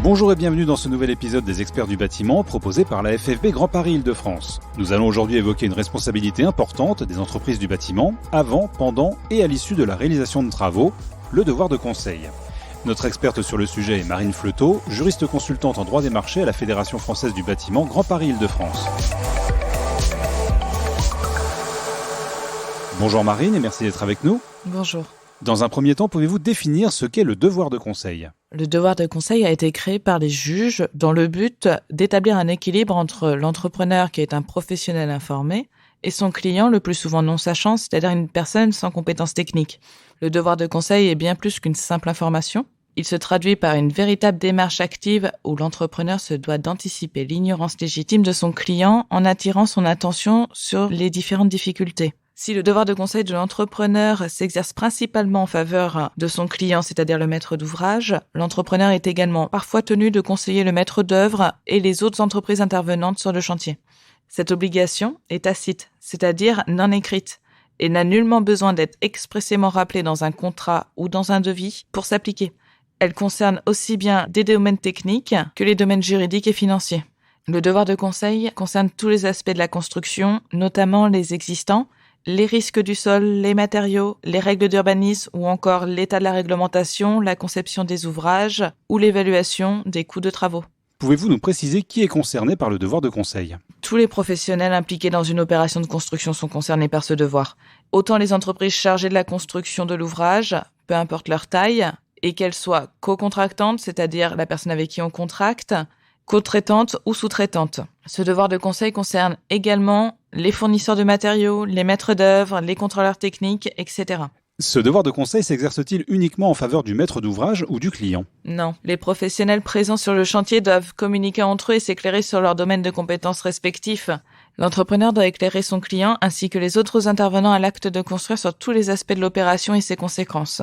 Bonjour et bienvenue dans ce nouvel épisode des Experts du bâtiment proposé par la FFB Grand Paris Île-de-France. Nous allons aujourd'hui évoquer une responsabilité importante des entreprises du bâtiment avant, pendant et à l'issue de la réalisation de travaux, le devoir de conseil. Notre experte sur le sujet est Marine Fleutot, juriste consultante en droit des marchés à la Fédération française du bâtiment Grand Paris Île-de-France. Bonjour Marine et merci d'être avec nous. Bonjour. Dans un premier temps, pouvez-vous définir ce qu'est le devoir de conseil ? Le devoir de conseil a été créé par les juges dans le but d'établir un équilibre entre l'entrepreneur qui est un professionnel informé et son client, le plus souvent non sachant, c'est-à-dire une personne sans compétences techniques. Le devoir de conseil est bien plus qu'une simple information. Il se traduit par une véritable démarche active où l'entrepreneur se doit d'anticiper l'ignorance légitime de son client en attirant son attention sur les différentes difficultés. Si le devoir de conseil de l'entrepreneur s'exerce principalement en faveur de son client, c'est-à-dire le maître d'ouvrage, l'entrepreneur est également parfois tenu de conseiller le maître d'œuvre et les autres entreprises intervenantes sur le chantier. Cette obligation est tacite, c'est-à-dire non écrite, et n'a nullement besoin d'être expressément rappelée dans un contrat ou dans un devis pour s'appliquer. Elle concerne aussi bien des domaines techniques que les domaines juridiques et financiers. Le devoir de conseil concerne tous les aspects de la construction, notamment les existants, les risques du sol, les matériaux, les règles d'urbanisme ou encore l'état de la réglementation, la conception des ouvrages ou l'évaluation des coûts de travaux. Pouvez-vous nous préciser qui est concerné par le devoir de conseil ? Tous les professionnels impliqués dans une opération de construction sont concernés par ce devoir. Autant les entreprises chargées de la construction de l'ouvrage, peu importe leur taille, et qu'elles soient co-contractantes, c'est-à-dire la personne avec qui on contracte, co-traitante ou sous-traitante. Ce devoir de conseil concerne également les fournisseurs de matériaux, les maîtres d'œuvre, les contrôleurs techniques, etc. Ce devoir de conseil s'exerce-t-il uniquement en faveur du maître d'ouvrage ou du client ? Non, les professionnels présents sur le chantier doivent communiquer entre eux et s'éclairer sur leur domaine de compétences respectifs. L'entrepreneur doit éclairer son client ainsi que les autres intervenants à l'acte de construire sur tous les aspects de l'opération et ses conséquences.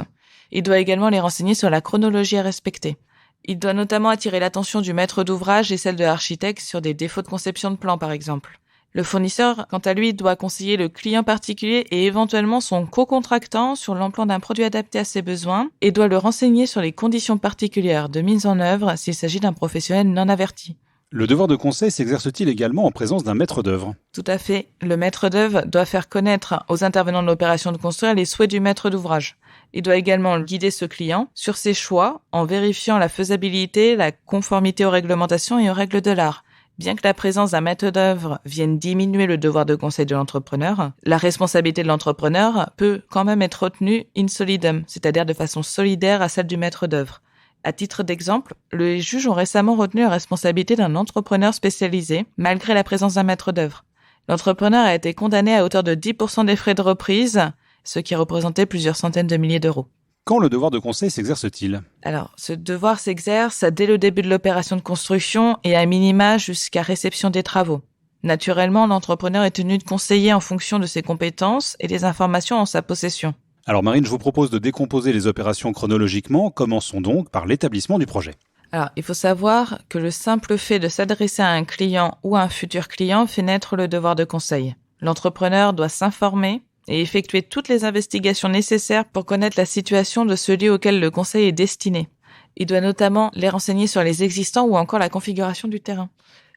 Il doit également les renseigner sur la chronologie à respecter. Il doit notamment attirer l'attention du maître d'ouvrage et celle de l'architecte sur des défauts de conception de plan par exemple. Le fournisseur, quant à lui, doit conseiller le client particulier et éventuellement son co-contractant sur l'emploi d'un produit adapté à ses besoins et doit le renseigner sur les conditions particulières de mise en œuvre s'il s'agit d'un professionnel non averti. Le devoir de conseil s'exerce-t-il également en présence d'un maître d'œuvre ? Tout à fait. Le maître d'œuvre doit faire connaître aux intervenants de l'opération de construire les souhaits du maître d'ouvrage. Il doit également guider ce client sur ses choix en vérifiant la faisabilité, la conformité aux réglementations et aux règles de l'art. Bien que la présence d'un maître d'œuvre vienne diminuer le devoir de conseil de l'entrepreneur, la responsabilité de l'entrepreneur peut quand même être retenue in solidum, c'est-à-dire de façon solidaire à celle du maître d'œuvre. À titre d'exemple, les juges ont récemment retenu la responsabilité d'un entrepreneur spécialisé, malgré la présence d'un maître d'œuvre. L'entrepreneur a été condamné à hauteur de 10% des frais de reprise, ce qui représentait plusieurs centaines de milliers d'euros. Quand le devoir de conseil s'exerce-t-il ? Alors, ce devoir s'exerce dès le début de l'opération de construction et à minima jusqu'à réception des travaux. Naturellement, l'entrepreneur est tenu de conseiller en fonction de ses compétences et des informations en sa possession. Alors Marine, je vous propose de décomposer les opérations chronologiquement. Commençons donc par l'établissement du projet. Alors, il faut savoir que le simple fait de s'adresser à un client ou à un futur client fait naître le devoir de conseil. L'entrepreneur doit s'informer et effectuer toutes les investigations nécessaires pour connaître la situation de celui auquel le conseil est destiné. Il doit notamment les renseigner sur les existants ou encore la configuration du terrain.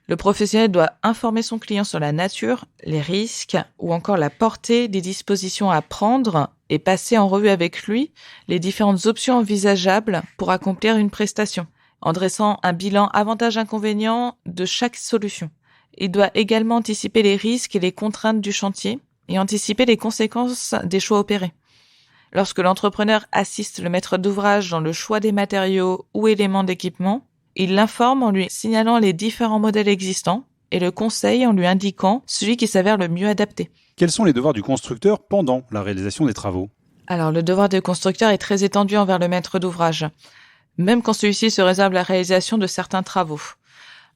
Le professionnel doit informer son client sur la nature, les risques ou encore la portée des dispositions à prendre et passer en revue avec lui les différentes options envisageables pour accomplir une prestation, en dressant un bilan avantages-inconvénients de chaque solution. Il doit également anticiper les risques et les contraintes du chantier et anticiper les conséquences des choix opérés. Lorsque l'entrepreneur assiste le maître d'ouvrage dans le choix des matériaux ou éléments d'équipement, il l'informe en lui signalant les différents modèles existants et le conseille en lui indiquant celui qui s'avère le mieux adapté. Quels sont les devoirs du constructeur pendant la réalisation des travaux ? Alors, le devoir de constructeur est très étendu envers le maître d'ouvrage, même quand celui-ci se réserve la réalisation de certains travaux.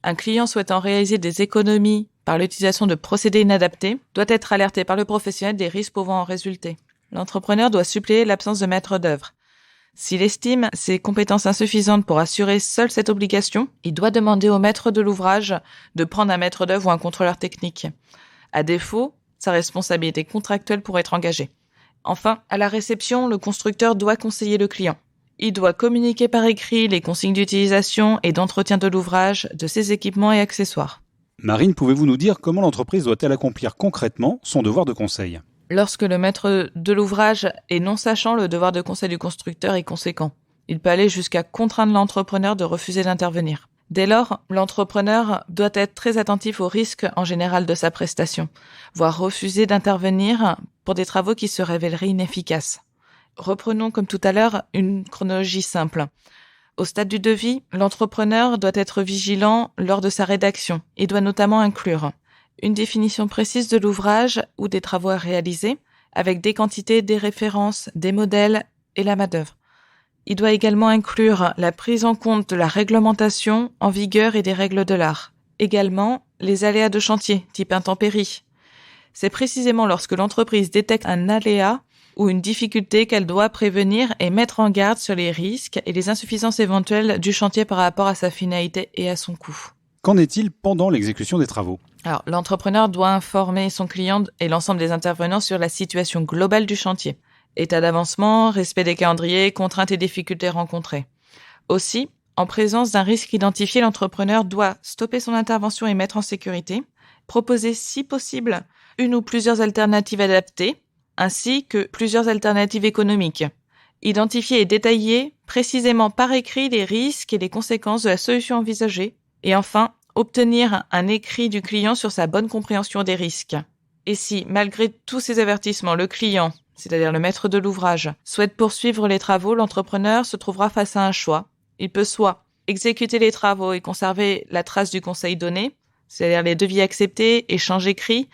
Un client souhaitant réaliser des économies par l'utilisation de procédés inadaptés doit être alerté par le professionnel des risques pouvant en résulter. L'entrepreneur doit suppléer l'absence de maître d'œuvre. S'il estime ses compétences insuffisantes pour assurer seul cette obligation, il doit demander au maître de l'ouvrage de prendre un maître d'œuvre ou un contrôleur technique. À défaut, sa responsabilité contractuelle pourrait être engagée. Enfin, à la réception, le constructeur doit conseiller le client. Il doit communiquer par écrit les consignes d'utilisation et d'entretien de l'ouvrage, de ses équipements et accessoires. Marine, pouvez-vous nous dire comment l'entreprise doit-elle accomplir concrètement son devoir de conseil ? Lorsque le maître de l'ouvrage est non sachant, le devoir de conseil du constructeur est conséquent. Il peut aller jusqu'à contraindre l'entrepreneur de refuser d'intervenir. Dès lors, l'entrepreneur doit être très attentif aux risques en général de sa prestation, voire refuser d'intervenir pour des travaux qui se révéleraient inefficaces. Reprenons comme tout à l'heure une chronologie simple. Au stade du devis, l'entrepreneur doit être vigilant lors de sa rédaction. Il doit notamment inclure une définition précise de l'ouvrage ou des travaux à réaliser, avec des quantités, des références, des modèles et la main-d'œuvre. Il doit également inclure la prise en compte de la réglementation en vigueur et des règles de l'art. Également, les aléas de chantier, type intempéries. C'est précisément lorsque l'entreprise détecte un aléa ou une difficulté qu'elle doit prévenir et mettre en garde sur les risques et les insuffisances éventuelles du chantier par rapport à sa finalité et à son coût. Qu'en est-il pendant l'exécution des travaux ? Alors, l'entrepreneur doit informer son client et l'ensemble des intervenants sur la situation globale du chantier. État d'avancement, respect des calendriers, contraintes et difficultés rencontrées. Aussi, en présence d'un risque identifié, l'entrepreneur doit stopper son intervention et mettre en sécurité, proposer si possible une ou plusieurs alternatives adaptées, ainsi que plusieurs alternatives économiques. Identifier et détailler précisément par écrit les risques et les conséquences de la solution envisagée. Et enfin, obtenir un écrit du client sur sa bonne compréhension des risques. Et si, malgré tous ces avertissements, le client, c'est-à-dire le maître de l'ouvrage, souhaite poursuivre les travaux, l'entrepreneur se trouvera face à un choix. Il peut soit exécuter les travaux et conserver la trace du conseil donné, c'est-à-dire les devis acceptés, échanges écrits,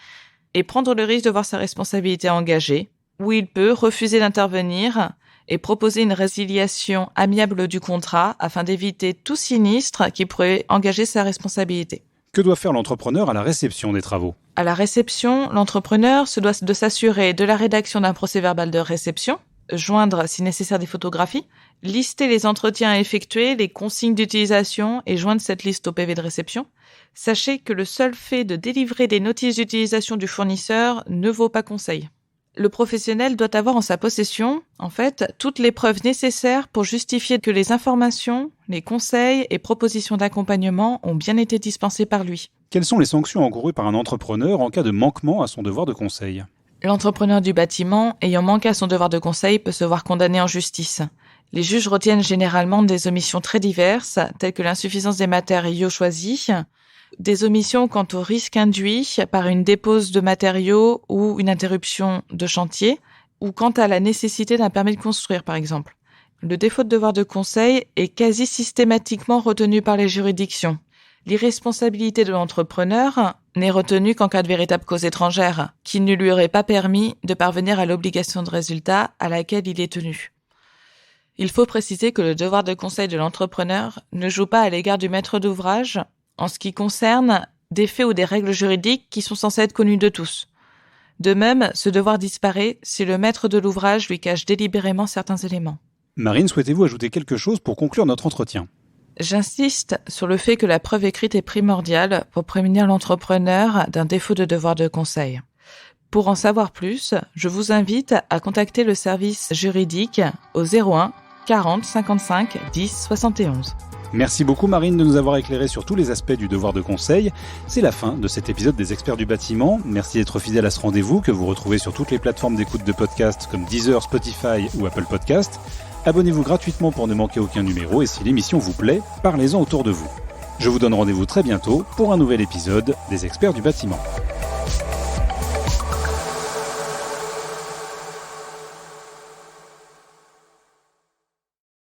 et prendre le risque de voir sa responsabilité engagée, ou il peut refuser d'intervenir et proposer une résiliation amiable du contrat afin d'éviter tout sinistre qui pourrait engager sa responsabilité. Que doit faire l'entrepreneur à la réception des travaux ? À la réception, l'entrepreneur se doit de s'assurer de la rédaction d'un procès-verbal de réception, joindre si nécessaire des photographies, lister les entretiens à effectuer, les consignes d'utilisation et joindre cette liste au PV de réception. Sachez que le seul fait de délivrer des notices d'utilisation du fournisseur ne vaut pas conseil. Le professionnel doit avoir en sa possession, toutes les preuves nécessaires pour justifier que les informations, les conseils et propositions d'accompagnement ont bien été dispensés par lui. Quelles sont les sanctions encourues par un entrepreneur en cas de manquement à son devoir de conseil ? L'entrepreneur du bâtiment, ayant manqué à son devoir de conseil, peut se voir condamné en justice. Les juges retiennent généralement des omissions très diverses, telles que l'insuffisance des matériaux choisis, des omissions quant au risque induit par une dépose de matériaux ou une interruption de chantier, ou quant à la nécessité d'un permis de construire, par exemple. Le défaut de devoir de conseil est quasi systématiquement retenu par les juridictions. L'irresponsabilité de l'entrepreneur n'est retenue qu'en cas de véritable cause étrangère, qui ne lui aurait pas permis de parvenir à l'obligation de résultat à laquelle il est tenu. Il faut préciser que le devoir de conseil de l'entrepreneur ne joue pas à l'égard du maître d'ouvrage en ce qui concerne des faits ou des règles juridiques qui sont censées être connues de tous. De même, ce devoir disparaît si le maître de l'ouvrage lui cache délibérément certains éléments. Marine, souhaitez-vous ajouter quelque chose pour conclure notre entretien ? J'insiste sur le fait que la preuve écrite est primordiale pour prémunir l'entrepreneur d'un défaut de devoir de conseil. Pour en savoir plus, je vous invite à contacter le service juridique au 01 40 55 10 71. Merci beaucoup Marine de nous avoir éclairé sur tous les aspects du devoir de conseil. C'est la fin de cet épisode des Experts du bâtiment. Merci d'être fidèle à ce rendez-vous que vous retrouvez sur toutes les plateformes d'écoute de podcasts comme Deezer, Spotify ou Apple Podcasts. Abonnez-vous gratuitement pour ne manquer aucun numéro et si l'émission vous plaît, parlez-en autour de vous. Je vous donne rendez-vous très bientôt pour un nouvel épisode des Experts du bâtiment.